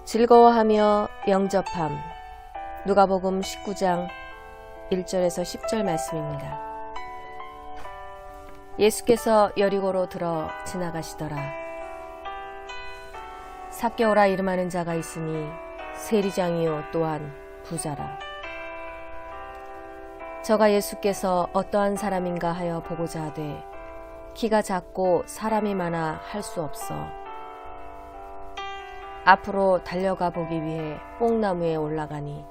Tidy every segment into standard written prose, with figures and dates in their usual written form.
즐거워하며 영접함. 누가복음 19장 1절에서 10절 말씀입니다. 예수께서 여리고로 들어 지나가시더라. 삭개오라 이름하는 자가 있으니 세리장이요 또한 부자라. 저가 예수께서 어떠한 사람인가 하여 보고자 하되 키가 작고 사람이 많아 할 수 없어 앞으로 달려가 보기 위해 뽕나무에 올라가니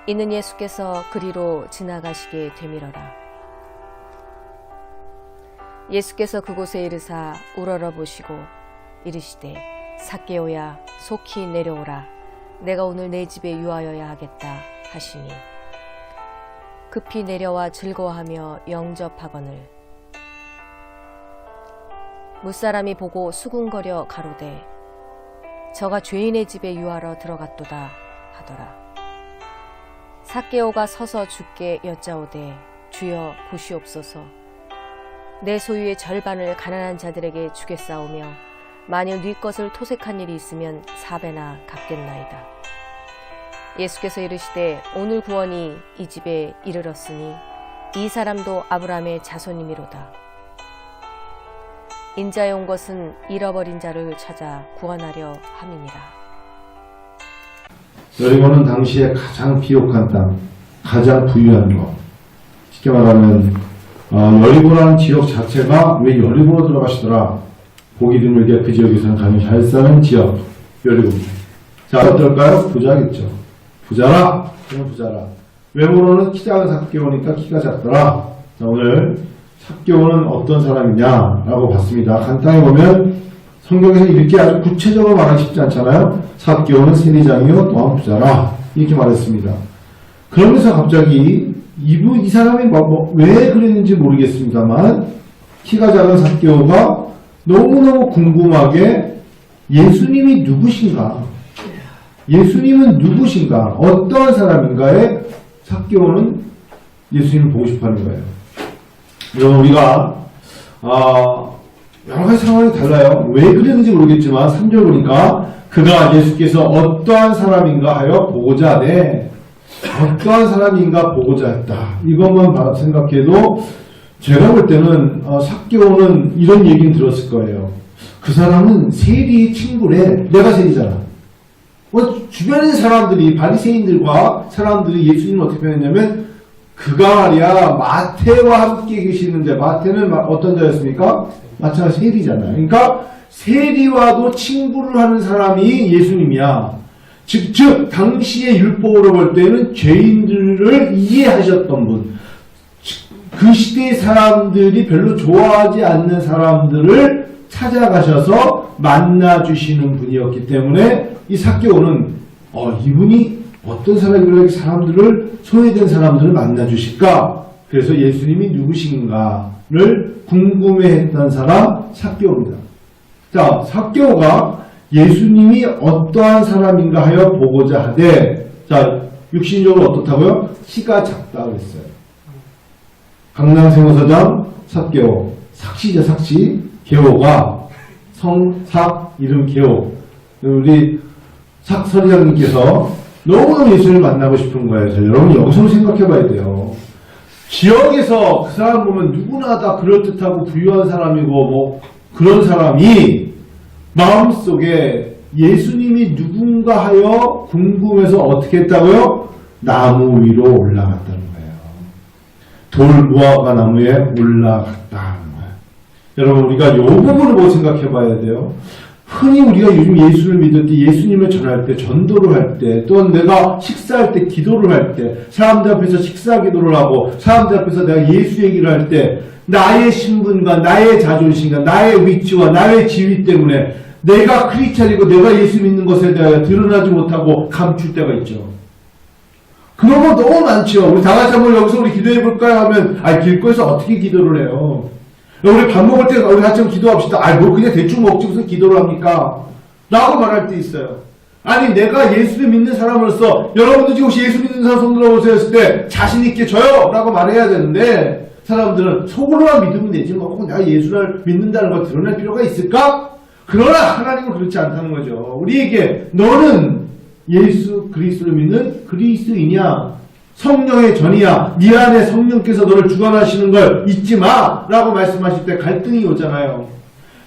이는 예수께서 그리로 지나가시게 되밀어라. 예수께서 그곳에 이르사 우러러 보시고 이르시되 삭개오야 속히 내려오라. 내가 오늘 내 집에 유하여야 하겠다 하시니 급히 내려와 즐거워하며 영접하거늘 무사람이 보고 수군거려 가로되 저가 죄인의 집에 유하러 들어갔도다 하더라. 삭개오가 서서 주께 여짜오되 주여 보시옵소서. 내 소유의 절반을 가난한 자들에게 주겠사오며 만일 네 것을 토색한 일이 있으면 4배나 갚겠나이다. 예수께서 이르시되 오늘 구원이 이 집에 이르렀으니 이 사람도 아브라함의 자손이미로다. 인자에 온 것은 잃어버린 자를 찾아 구원하려 함이니라. 여리고는 당시에 가장 비옥한 땅, 가장 부유한 것. 쉽게 말하면 여리고라는 지역 자체가 왜 여리고로 들어가시더라. 보기 드물게 그 지역에서는 가장 잘 사는 지역, 여리고. 자, 어떨까요? 부자겠죠. 부자라. 그냥 부자라. 외모로는 키 작은 삭개오니까 키가 작더라. 자, 오늘 삭개오는 어떤 사람이냐라고 봤습니다. 간단히 보면 성경에서 이렇게 아주 구체적으로 말하기 쉽지 않잖아요. 삭개오는 세리장이요 또한 부자라 이렇게 말했습니다. 그러면서 갑자기 이 사람이 왜 그랬는지 모르겠습니다만 키가 작은 삭개오가 너무너무 궁금하게 예수님이 누구신가? 예수님은 누구신가? 어떠한 사람인가에 삭개오는 예수님을 보고 싶어하는 거예요. 여러분 우리가 여러 가지 상황이 달라요. 왜 그랬는지 모르겠지만 3절 보니까 그가 예수께서 어떠한 사람인가 하여 보고자 하되 어떠한 사람인가 보고자 했다. 이것만 생각해도 제가 볼 때는 삭개오는 이런 얘기는 들었을 거예요. 그 사람은 세리 친구래. 내가 세리잖아. 주변에 있는 사람들이 바리새인들과 사람들이 예수님을 어떻게 표현했냐면 그가 말이야 마태와 함께 계시는데 마태는 어떤 자였습니까? 마태가 세리잖아요. 그러니까 세리와도 친구를 하는 사람이 예수님이야. 즉 당시의 율법으로 볼 때는 죄인들을 이해하셨던 분. 그 시대의 사람들이 별로 좋아하지 않는 사람들을 찾아가셔서 만나주시는 분이었기 때문에 이 삭개오는 이분이 어떤 사람이길래 사람들을 소외된 사람들을 만나주실까? 그래서 예수님이 누구신가를 궁금해했던 사람 삭개오입니다. 자, 삭개오가 예수님이 어떠한 사람인가 하여 보고자 하되 자, 육신적으로 어떻다고요? 키가 작다 그랬어요. 강남생호서장 삭개오 삭시죠 삭시 개오가 성삭 이름 개오 우리 삭서리장님께서 너무너무 예수님을 만나고 싶은 거예요. 여러분 여기서 생각해 봐야 돼요. 지역에서 그 사람 보면 누구나 다 그럴듯하고 부유한 사람이고 그런 사람이 마음속에 예수님이 누군가 하여 궁금해서 어떻게 했다고요? 나무 위로 올라갔다는 거예요. 돌 무화과 나무에 올라갔다는 거예요. 여러분 우리가 이 부분을 뭐 생각해 봐야 돼요. 흔히 우리가 요즘 예수를 믿을 때 예수님을 전할 때 전도를 할 때 또는 내가 식사할 때 기도를 할 때 사람들 앞에서 식사 기도를 하고 사람들 앞에서 내가 예수 얘기를 할 때 나의 신분과 나의 자존심과 나의 위치와 나의 지위 때문에 내가 크리스찬이고 내가 예수 믿는 것에 대하여 드러나지 못하고 감출 때가 있죠. 그런 거 너무 많죠. 우리 다 같이 한번 여기서 우리 기도해 볼까요? 하면 길거리에서 어떻게 기도를 해요? 우리 밥 먹을 때 우리 같이 기도합시다. 뭐 그냥 대충 먹지 무슨 기도를 합니까? 라고 말할 때 있어요. 아니 내가 예수를 믿는 사람으로서 여러분도 지금 혹시 예수 믿는 사람 손 들어보세요 했을 때 자신있게 저요! 라고 말해야 되는데 사람들은 속으로만 믿으면 되지 내가 예수를 믿는다는 걸 드러낼 필요가 있을까? 그러나 하나님은 그렇지 않다는 거죠. 우리에게 너는 예수 그리스도를 믿는 그리스도이냐 성령의 전이야 네 안에 성령께서 너를 주관하시는 걸 잊지 마 라고 말씀하실 때 갈등이 오잖아요.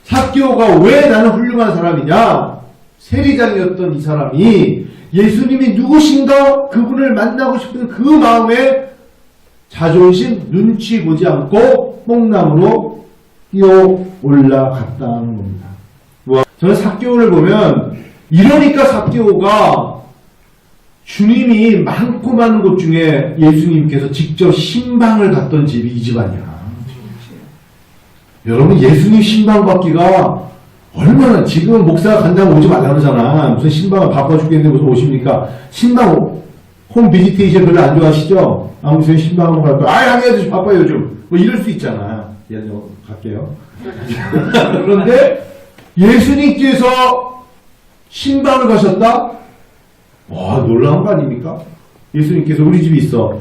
삭개오가 왜 나는 훌륭한 사람이냐, 세리장이었던 이 사람이 예수님이 누구신가 그분을 만나고 싶은 그 마음에 자존심 눈치 보지 않고 뽕나무로 뛰어 올라갔다는 겁니다. 저는 삭개오를 보면 이러니까 삭개오가 주님이 많고 많은 곳 중에 예수님께서 직접 신방을 갔던 집이 이 집안이야. 여러분 예수님 신방 받기가 얼마나, 지금은 목사가 간다고 오지 말라 그러잖아. 무슨 신방을 바빠 죽겠는데 무슨 오십니까? 신방 홈 비지테이션 별로 안 좋아하시죠? 아무튼 신방 한번 갈 거야. 양희 아저씨 바빠요 요즘. 뭐 이럴 수 있잖아. 갈게요. 그런데 예수님께서 신방을 가셨다? 와, 놀라운 거 아닙니까? 예수님께서 우리 집이 있어.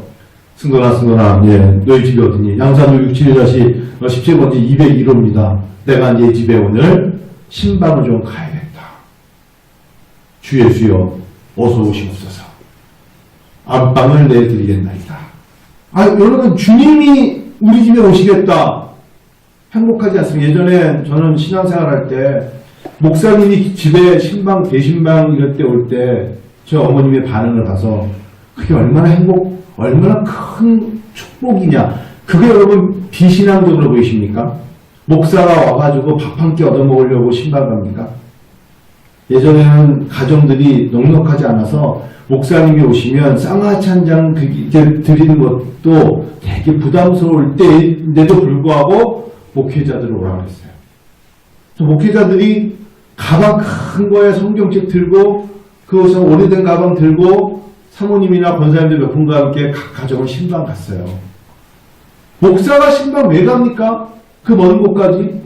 승건아, 예, 너희 집이 어디니? 양산도 671-17번지 201호입니다. 내가 네 집에 오늘 신방을 좀 가야겠다. 주 예수여, 어서 오시옵소서. 안방을 내드리겠나이다. 여러분, 주님이 우리 집에 오시겠다. 행복하지 않습니까? 예전에 저는 신앙생활 할 때, 목사님이 집에 신방, 대신방 이럴 때 올 때, 저 어머님의 반응을 봐서, 그게 얼마나 얼마나 큰 축복이냐. 그게 여러분 비신앙적으로 보이십니까? 목사가 와가지고 밥 한 끼 얻어먹으려고 신방 갑니까? 예전에는 가정들이 넉넉하지 않아서 목사님이 오시면 쌍화차 한 잔 드리는 것도 되게 부담스러울 때인데도 불구하고 목회자들을 오라고 했어요. 목회자들이 가방 큰 거에 성경책 들고 그것은 오래된 가방 들고 사모님이나 권사님들 몇 분과 함께 각 가정을 신방 갔어요. 목사가 신방 왜 갑니까? 그 먼 곳까지.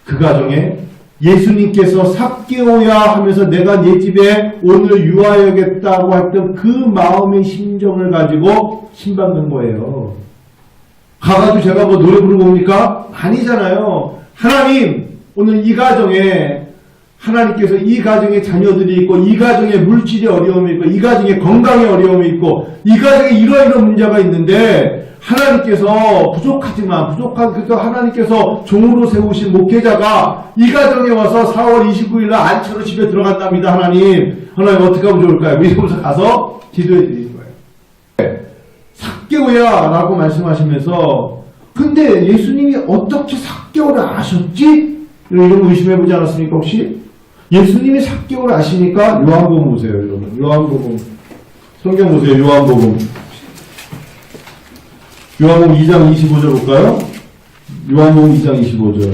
그 가정에 예수님께서 삭개오야 하면서 내가 네 집에 오늘 유하여겠다고 했던 그 마음의 심정을 가지고 신방 간 거예요. 가가지고 제가 뭐 노래 부르고 옵니까? 아니잖아요. 하나님, 오늘 이 가정에 하나님께서 이 가정에 자녀들이 있고 이 가정에 물질의 어려움이 있고 이 가정에 건강의 어려움이 있고 이 가정에 이러이러한 문제가 있는데 하나님께서 그래서 하나님께서 종으로 세우신 목회자가 이 가정에 와서 4월 29일 날 안처로 집에 들어간답니다. 하나님 어떻게 하면 좋을까요? 이러면서 가서 기도해 드리는 거예요. 삭개오야 라고 말씀하시면서 근데 예수님이 어떻게 삭개오를 아셨지? 이런 거 의심해보지 않았습니까 혹시? 예수님이 삭개오를 아시니까 요한복음 보세요 여러분. 요한복음 성경 보세요. 요한복음 2장 25절 볼까요? 요한복음 2장 25절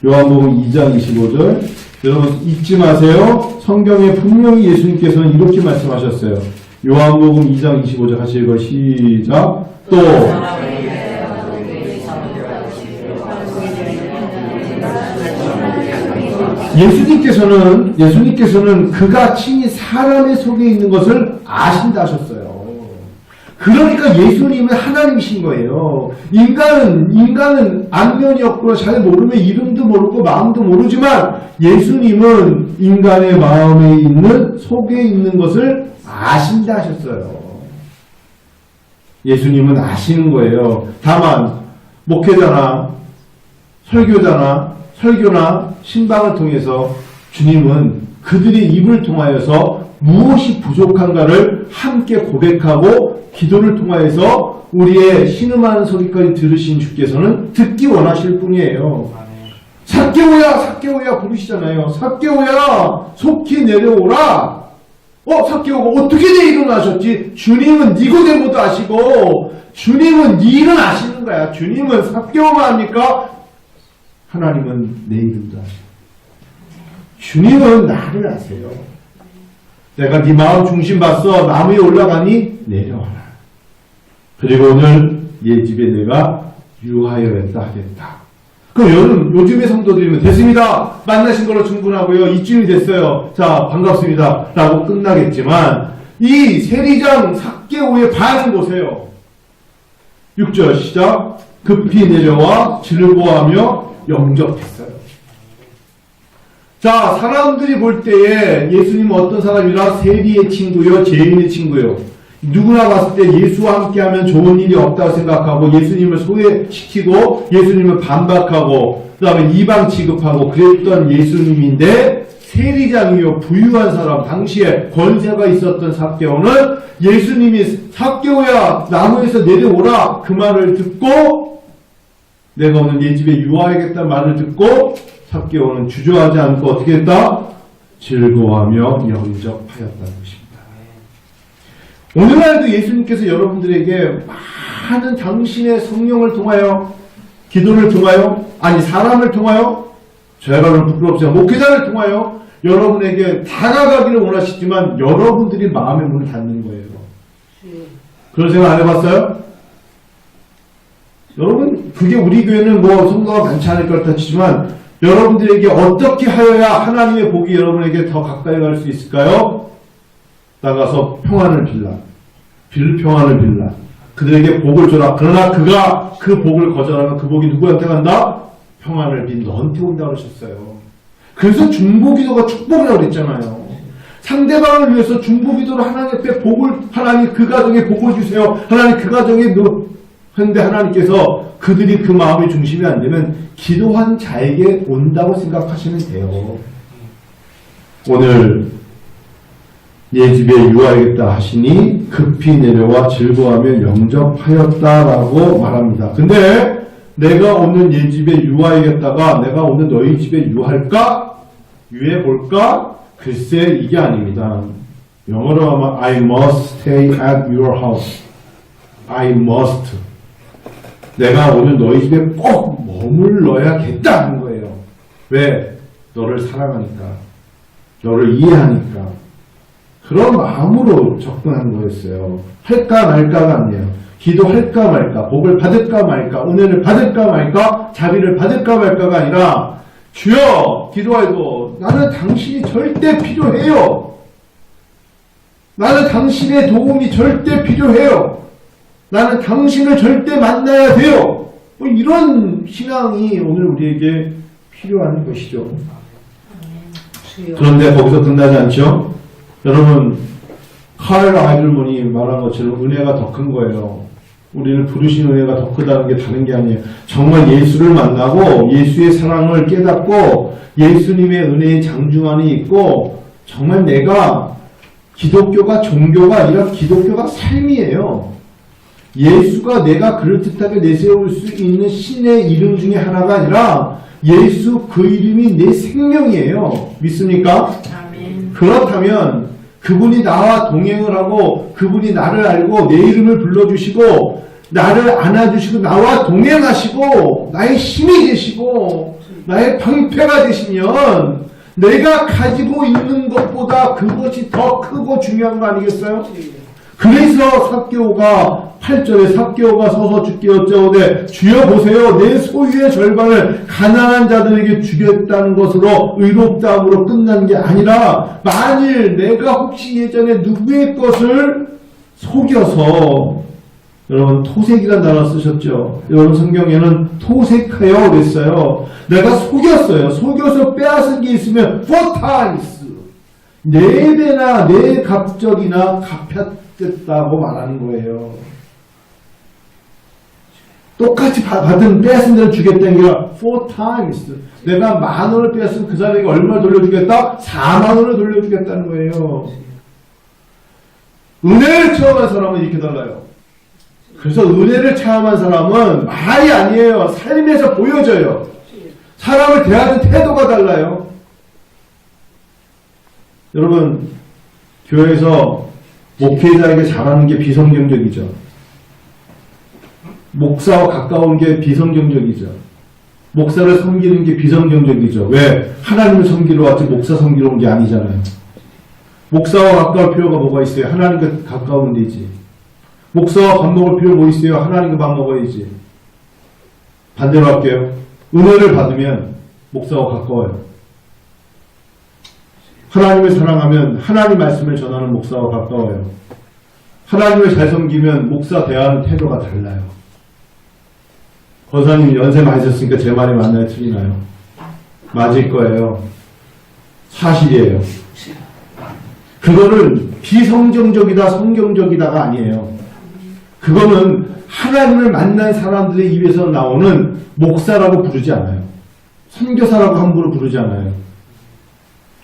요한복음 2장 25절 여러분 잊지 마세요. 성경에 분명히 예수님께서는 이렇게 말씀하셨어요. 요한복음 2장 25절 같이 읽어요. 시작. 또 예수님께서는 그가 친히 사람의 속에 있는 것을 아신다 하셨어요. 그러니까 예수님은 하나님이신 거예요. 인간은 안면이 없고 잘 모르면 이름도 모르고 마음도 모르지만 예수님은 인간의 마음에 있는 속에 있는 것을 아신다 하셨어요. 예수님은 아시는 거예요. 다만 목회자나 설교나 신방을 통해서 주님은 그들의 입을 통하여서 무엇이 부족한가를 함께 고백하고 기도를 통하여서 우리의 신음하는 소리까지 들으신 주께서는 듣기 원하실 뿐이에요. 삭개오야 부르시잖아요. 삭개오야 속히 내려오라. 삭개오가 어떻게 내 일을 아셨지? 주님은 니고데모도 아시고 주님은 네 일을 아시는 거야. 주님은 삭개오만 합니까? 하나님은 내 이름도 아세요. 주님은 나를 아세요. 내가 네 마음 중심 봤어. 나무 위에 올라가니 내려와라. 그리고 오늘 얘 집에 내가 유하여했다 하겠다. 그럼 요즘의 성도들이면 됐습니다. 만나신 걸로 충분하고요. 이쯤이 됐어요. 자 반갑습니다. 라고 끝나겠지만 이 세리장 삭개오의 반응 보세요. 6절 시작. 급히 내려와 즐거워하며 영접했어요. 자, 사람들이 볼 때에 예수님은 어떤 사람이라? 세리의 친구요, 죄인의 친구요. 누구나 봤을 때 예수와 함께하면 좋은 일이 없다고 생각하고 예수님을 소외시키고 예수님을 반박하고 그 다음에 이방 취급하고 그랬던 예수님인데, 세리장이요 부유한 사람, 당시에 권세가 있었던 삭개오는 예수님이 삭개오야 나무에서 내려오라 그 말을 듣고, 내가 오늘 네 집에 유하야겠다는 말을 듣고 삭개오는 주저하지 않고 어떻게 했다? 즐거워하며 영접하였다는 것입니다. 오늘날도 예수님께서 여러분들에게 많은 당신의 성령을 통하여, 기도를 통하여, 아니 사람을 통하여, 죄가는 부끄럽지만 목회자를 통하여 여러분에게 다가가기를 원하시지만 여러분들이 마음의 문을 닫는 거예요. 그런 생각 안 해봤어요? 여러분, 그게 우리 교회는 뭐 성도가 많지 않을 것 같지만 여러분들에게 어떻게 하여야 하나님의 복이 여러분에게 더 가까이 갈 수 있을까요? 나가서 평안을 빌라. 평안을 빌라. 그들에게 복을 줘라. 그러나 그가 그 복을 거절하면 그 복이 누구한테 간다? 평안을 빈 너한테 온다고 하셨어요. 그래서 중보기도가 축복이라고 그랬잖아요. 상대방을 위해서 중보기도로 하나님 앞에 복을, 하나님 그 가정에 복을 주세요. 하나님 그 가정에 근데 하나님께서 그들이 그 마음의 중심이 안 되면 기도한 자에게 온다고 생각하시면 돼요. 오늘 예 집에 유하야겠다 하시니 급히 내려와 즐거워하며 영접하였다라고 말합니다. 근데 내가 오늘 예 집에 유하야겠다가 내가 오늘 너희 집에 유할까? 유해볼까? 글쎄 이게 아닙니다. 영어로 하면 I must stay at your house. I must. 내가 오늘 너희 집에 꼭 머물러야겠다는 거예요. 왜? 너를 사랑하니까. 너를 이해하니까. 그런 마음으로 접근한 거였어요. 할까 말까가 아니에요. 기도할까 말까, 복을 받을까 말까, 은혜를 받을까 말까, 자비를 받을까 말까가 아니라 주여 기도해도 나는 당신이 절대 필요해요. 나는 당신의 도움이 절대 필요해요. 나는 당신을 절대 만나야 돼요. 뭐 이런 신앙이 오늘 우리에게 필요한 것이죠. 그런데 거기서 끝나지 않죠? 여러분, 카일 아이들문이 말한 것처럼 은혜가 더 큰 거예요. 우리를 부르신 은혜가 더 크다는 게 다른 게 아니에요. 정말 예수를 만나고 예수의 사랑을 깨닫고 예수님의 은혜의 장중안에 있고 정말 내가 기독교가 종교가 아니라 기독교가 삶이에요. 예수가 내가 그럴듯하게 내세울 수 있는 신의 이름 중에 하나가 아니라 예수 그 이름이 내 생명이에요. 믿습니까? 아멘. 그렇다면 그분이 나와 동행을 하고 그분이 나를 알고 내 이름을 불러주시고 나를 안아주시고 나와 동행하시고 나의 힘이 되시고 나의 방패가 되시면 내가 가지고 있는 것보다 그것이 더 크고 중요한 거 아니겠어요? 그래서 삭개오가 8절에 삭개오가 서서 주께 여짜오되 주여 보세요 내 소유의 절반을 가난한 자들에게 주겠다는 것으로 의롭다함으로 끝난 게 아니라 만일 내가 혹시 예전에 누구의 것을 속여서 여러분 토색이라는 단어 쓰셨죠. 여러분 성경에는 토색하여 그랬어요. 내가 속였어요. 속여서 빼앗은 게 있으면 4times 4배나 4갑절이나 갚였다고 말하는 거예요. 똑같이 받은 빼앗은 대로 주겠다는 게 아니라 4times 내가 10,000원을 빼앗으면 그 사람에게 얼마 돌려주겠다? 40,000원을 돌려주겠다는 거예요. 은혜를 체험한 사람은 이렇게 달라요. 그래서 은혜를 체험한 사람은 말이 아니에요. 삶에서 보여져요. 사람을 대하는 태도가 달라요. 여러분 교회에서 목회자에게 잘하는 게 비성경적이죠. 목사와 가까운 게 비성경적이죠. 목사를 섬기는 게 비성경적이죠. 왜? 하나님을 섬기러 왔지 목사 섬기러 온 게 아니잖아요. 목사와 가까울 필요가 뭐가 있어요? 하나님과 가까우면 되지. 목사와 밥 먹을 필요 뭐 있어요? 하나님과 밥 먹어야지. 반대로 할게요. 은혜를 받으면 목사와 가까워요. 하나님을 사랑하면 하나님 말씀을 전하는 목사와 가까워요. 하나님을 잘 섬기면 목사 대하는 태도가 달라요. 권사님 연세 많이 드셨으니까 제 말이 맞나요? 틀리나요? 맞을 거예요. 사실이에요. 그거는 비성경적이다, 성경적이다가 아니에요. 그거는 하나님을 만난 사람들의 입에서 나오는 목사라고 부르지 않아요. 선교사라고 함부로 부르지 않아요.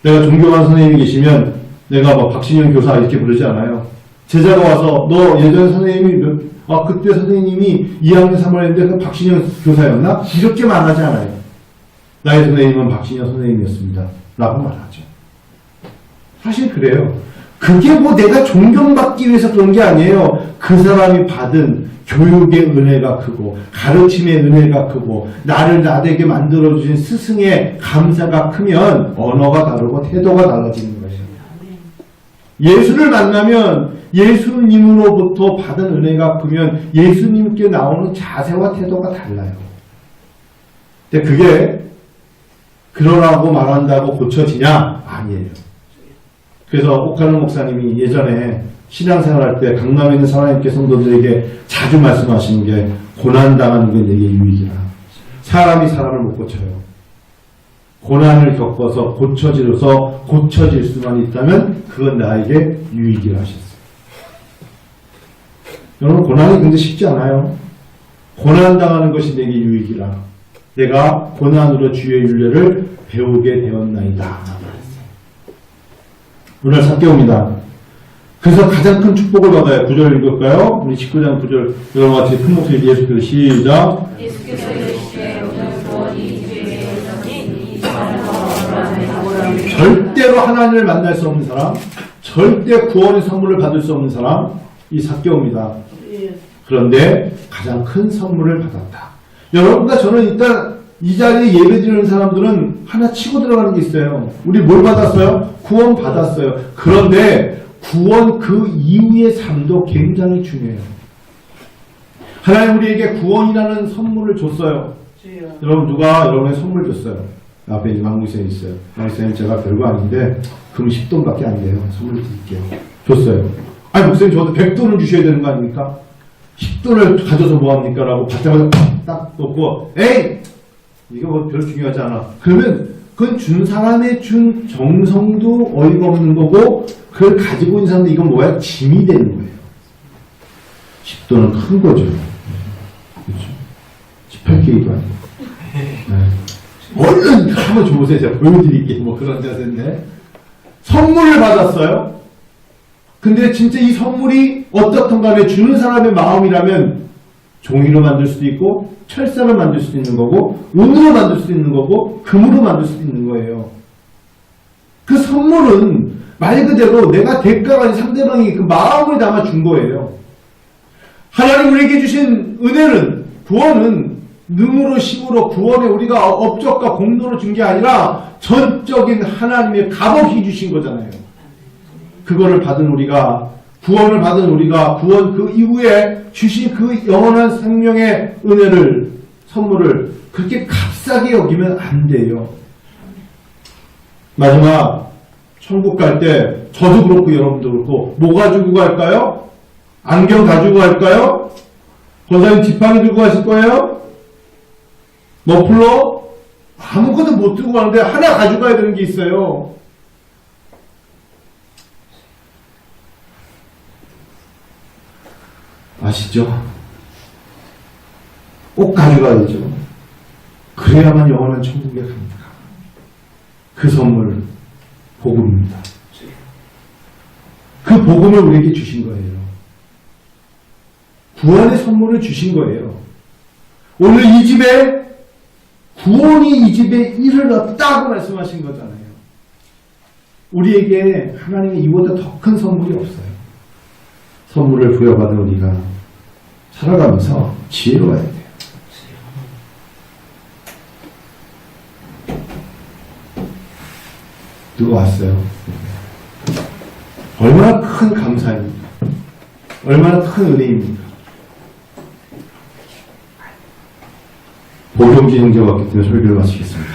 내가 존경하는 선생님이 계시면 내가 뭐 박신영 교사 이렇게 부르지 않아요. 제자가 와서 너 예전에 선생님이 그때 선생님이 2학년 3학년인데 그 박신영 교사였나? 이렇게 말하지 않아요. 나의 선생님은 박신영 선생님이었습니다. 라고 말하죠. 사실 그래요. 그게 뭐 내가 존경받기 위해서 그런 게 아니에요. 그 사람이 받은 교육의 은혜가 크고 가르침의 은혜가 크고 나를 나되게 만들어주신 스승의 감사가 크면 언어가 다르고 태도가 달라지는 거예요. 예수를 만나면 예수님으로부터 받은 은혜가 크면 예수님께 나오는 자세와 태도가 달라요. 근데 그게 그러라고 말한다고 고쳐지냐? 아니에요. 그래서 옥하는 목사님이 예전에 신앙생활할 때 강남에 있는 살아있게 성도들에게 자주 말씀하시는 게 고난당하는 게 내게 유익이라. 사람이 사람을 못 고쳐요. 고난을 겪어서 고쳐질 수만 있다면 그건 나에게 유익이라 하셨어요. 여러분 고난이 근데 쉽지 않아요. 고난당하는 것이 내게 유익이라. 내가 고난으로 주의 윤례를 배우게 되었나이다. 오늘 삭개옵니다. 그래서 가장 큰 축복을 받아요. 9절 읽을까요? 우리 19장 9절 여러분 같이 큰 목소리 예수께서 시작. 예수께서 이르시되 오늘 구원이 주의 영이 절대로 하나님을 만날 수 없는 사람, 절대 구원의 선물을 받을 수 없는 사람, 이 삭개옵니다. 그런데 가장 큰 선물을 받았다. 여러분과 저는 일단 이 자리에 예배드리는 사람들은 하나 치고 들어가는 게 있어요. 우리 뭘 받았어요? 구원 받았어요. 그런데 구원 그 이후의 삶도 굉장히 중요해요. 하나님 우리에게 구원이라는 선물을 줬어요. 여러분 누가 여러분의 선물 줬어요? 앞에 이제 망구쌤이 있어요. 망구쌤 제가 별거 아닌데 금 10돈밖에 안 돼요. 선물 드릴게요. 줬어요. 아니 목사님 저도 100돈을 주셔야 되는 거 아닙니까? 10돈을 가져서 뭐합니까? 라고 받자마자 딱 놓고 에이! 이거 뭐 별로 중요하지 않아. 그러면 그건 준 사람의 준 정성도 어이가 없는 거고 그걸 가지고 있는 사람도 이건 뭐야? 짐이 되는 거예요. 10돈은 큰 거죠. 그렇죠? 18K도 아니고. 네. 얼른 한번 줘보세요. 제가 보여드릴게요. 뭐 그런 자세인데. 선물을 받았어요. 근데 진짜 이 선물이 어떻든 간에 주는 사람의 마음이라면 종이로 만들 수도 있고 철사로 만들 수도 있는 거고 은으로 만들 수도 있는 거고 금으로 만들 수도 있는 거예요. 그 선물은 말 그대로 내가 대가가 아닌 상대방이 그 마음을 담아 준 거예요. 하나님 우리에게 주신 은혜는 구원은 능으로 힘으로 구원에 우리가 업적과 공로로 준 게 아니라 전적인 하나님의 값없이 주신 거잖아요. 그거를 받은 우리가 구원을 받은 우리가 구원 그 이후에 주신 그 영원한 생명의 은혜를 선물을 그렇게 값싸게 여기면 안 돼요. 마지막 천국 갈 때 저도 그렇고 여러분도 그렇고 뭐 가지고 갈까요? 안경 가지고 갈까요? 권사님 지팡이 들고 가실 거예요? 머플러? 아무것도 못 들고 가는데 하나 가져가야 되는 게 있어요. 아시죠? 꼭 가져가야죠. 그래야만 영원한 천국에 갑니다. 그 선물, 복음입니다. 그 복음을 우리에게 주신 거예요. 구원의 선물을 주신 거예요. 오늘 이 집에 구원이 이 집에 이르렀다고 말씀하신 거잖아요. 우리에게 하나님의 이보다 더 큰 선물이 없어요. 선물을 부여받은 우리가 살아가면서 지혜로워야 돼요. 누가 왔어요? 얼마나 큰 감사입니까? 얼마나 큰 은혜입니까? 보경진 형제가 왔기 때문에 설교를 마치겠습니다.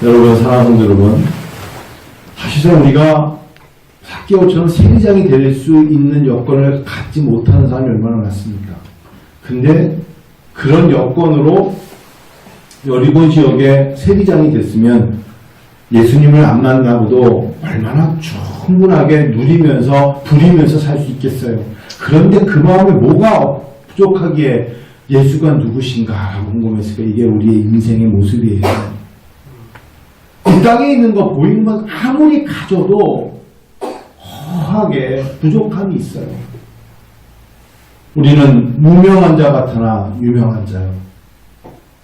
여러분, 사랑하는 성도 여러분, 사실상 우리가 삭개오처럼 세리장이 될 수 있는 여건을 갖지 못하는 사람이 얼마나 많습니까? 근데 그런 여건으로 여리고 지역의 세리장이 됐으면 예수님을 안 만나고도 얼마나 충분하게 누리면서 부리면서 살 수 있겠어요. 그런데 그 마음에 뭐가 부족하기에 예수가 누구신가라고 궁금했을까? 이게 우리의 인생의 모습이에요. 이 땅에 있는 거 보이는 건 아무리 가져도 허하게 부족함이 있어요. 우리는 무명한 자 같으나 유명한 자요.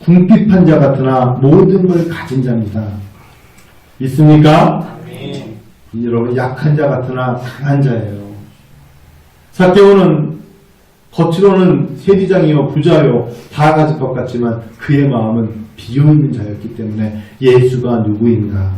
궁핍한 자 같으나 모든 걸 가진 자입니다. 있습니까? 여러분, 약한 자 같으나 강한 자예요. 삭개오는 겉으로는 세리장이요 부자요 다 가질 것 같지만 그의 마음은 비어있는 자였기 때문에 예수가 누구인가,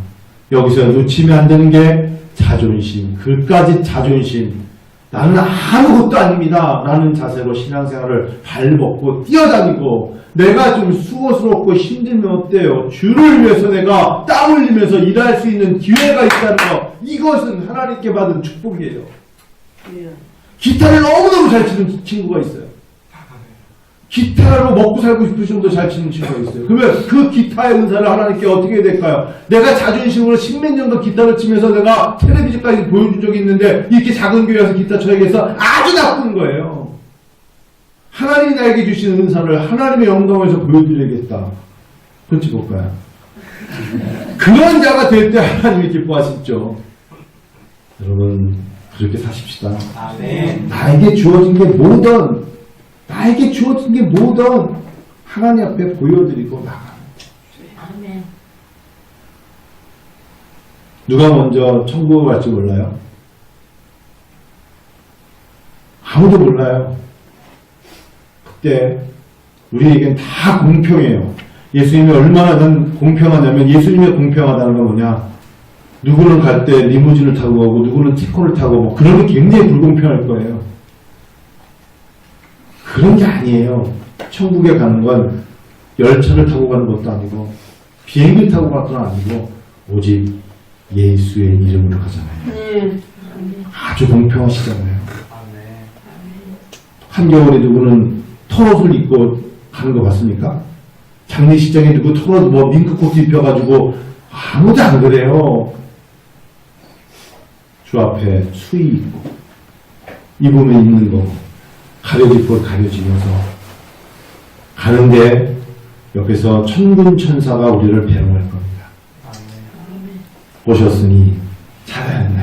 여기서 놓치면 안 되는 게 자존심, 그까짓 자존심, 나는 아무것도 아닙니다 라는 자세로 신앙생활을 발벗고 뛰어다니고, 내가 좀 수고스럽고 힘들면 어때요? 주를 위해서 내가 땀 흘리면서 일할 수 있는 기회가 있다는 거, 이것은 하나님께 받은 축복이에요. 기타를 너무너무 잘 치는 친구가 있어요. 기타로 먹고 살고 싶을 정도로 잘 치는 친구가 있어요. 그러면 그 기타의 은사를 하나님께 어떻게 해야 될까요? 내가 자존심으로 십몇 년간 기타를 치면서 내가 텔레비전까지 보여준 적이 있는데 이렇게 작은 교회 와서 기타 쳐야겠어? 아주 나쁜 거예요. 하나님이 나에게 주신 은사를 하나님의 영광에서 보여드려야겠다. 그렇지 볼까요? 그런 자가 될 때 하나님이 기뻐하시죠. 여러분, 그렇게 사십시다. 나에게 주어진 게 뭐든 하나님 앞에 보여드리고 나가는 거예요. 누가 먼저 천국을 갈지 몰라요? 아무도 몰라요. 그때 우리에겐 다 공평해요. 예수님이 얼마나 공평하냐면, 예수님이 공평하다는 건 뭐냐? 누구는 갈 때 리무진을 타고 가고 누구는 티코를 타고 뭐 그러면 굉장히 불공평할 거예요. 그런 게 아니에요. 천국에 가는 건 열차를 타고 가는 것도 아니고 비행기를 타고 가는 것도 아니고 오직 예수의 이름으로 가잖아요. 아주 공평하시잖아요. 한겨울에 누구는 털옷을 입고 가는 거 봤습니까? 장례식장에 누구 털옷 뭐 밍크코트 입혀가지고, 아무도 안 그래요. 주 앞에 수의 입고 입으면 입는 거, 가려질 걸 가려지면서 가는데 옆에서 천군 천사가 우리를 배웅할 겁니다. 오셨으니 잘하였느냐.